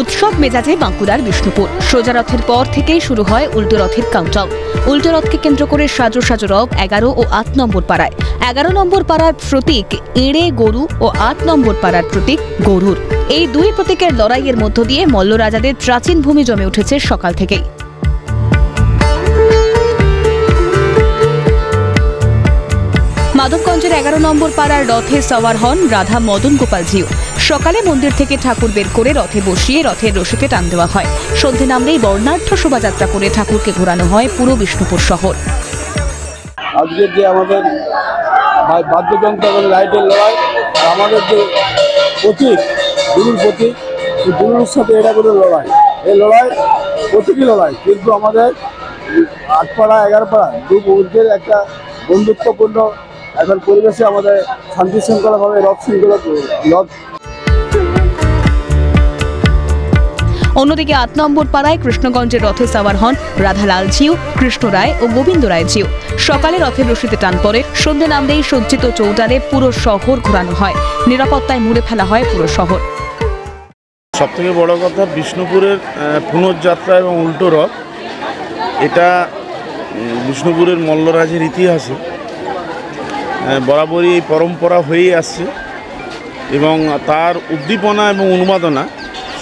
উৎসব মেজাজে বাঁকুড়ার বিষ্ণুপুর। সোজা রথের পর থেকেই শুরু হয় উল্টো রথের কাউন্টডাউন। উল্টো রথকে কেন্দ্র করে সাজো সাজো রব 11 ও 8 নম্বর পাড়ায়। 11 নম্বর পাড়ার প্রতীক এঁড়ে গরু ও 8 নম্বর পাড়ার প্রতীক গরুর। এই দুই প্রতীকের লড়াইয়ের মধ্য দিয়ে মল্লরাজাদের প্রাচীন ভূমি জমে উঠেছে সকাল থেকেই। মাধবগঞ্জের 11 নম্বর পাড়ার রথে সওয়ার হন রাধা মদন গোপালজিও। সকালে মন্দির থেকে ঠাকুর বের করে রথে বসিয়ে রথের রশিতে টান দেওয়া হয়। সন্ধে নামলেই বর্ণাঢ্য শোভাযাত্রা করে ঠাকুরকে ঘোরানো হয় পুরো বিষ্ণুপুর শহর। আজকের যে আমাদের বাদ্যযন্ত্র এবং লাইটের লড়াই, আমাদের যে প্রতীক গুরুর প্রতীক, এই গুরুর সাথে এটা করে লড়াই, এই লড়াই প্রতীকী লড়াই, কিন্তু আমাদের 8 পাড়া 11 পাড়া দু বৌদ্ধের একটা বন্ধুত্বপূর্ণ এখন পরিবেশে আমাদের শান্তি শৃঙ্খলাভাবে রথ শৃঙ্খলা রথ। অন্যদিকে 8 নম্বর পাড়ায় কৃষ্ণগঞ্জের রথে সওয়ার হন রাধালাল জিউ, কৃষ্ণ রায় ও গোবিন্দ রায় জিউ। সকালে রথের রশিতে টান পড়ে। সন্ধ্যে নামলেই সজ্জিত চৌটারে পুরো শহর ঘোরানো হয়। নিরাপত্তায় মুড়ে ফেলা হয় পুরো শহর। সবথেকে বড় কথা, বিষ্ণুপুরের পুনর্যাত্রা এবং উল্টো রথ, এটা বিষ্ণুপুরের মল্লরাজের ইতিহাসে বরাবরই এই পরম্পরা হয়েই আসছে এবং তার উদ্দীপনা এবং উন্মাদনা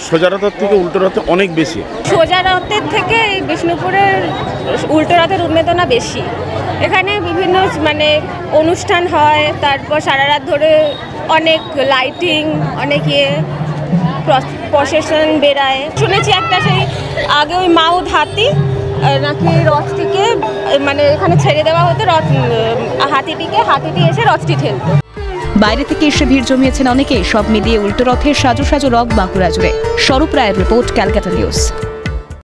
সোজা রথের থেকে উল্টো রথে অনেক বেশি। সোজা রথের থেকে বিষ্ণুপুরের উল্টো রথের উন্মাদনা বেশি। এখানে বিভিন্ন অনুষ্ঠান হয়, তারপর সারা রাত ধরে অনেক লাইটিং, অনেক প্রসেশন বেরায়। শুনেছি একটা সেই আগে ওই মাউথ হাতি নাকি রথটিকে এখানে ছেড়ে দেওয়া হতো, হাতিটি এসে রথটি ঠেলতো। বাইরে থেকে এসে ভিড় জমিয়েছেন অনেকেই। সব মিলিয়ে উল্টো রথের সাজো সাজো রব বাঁকুড়া জুড়ে। স্বরূপ রায়ের রিপোর্ট, ক্যালকাটা নিউজ।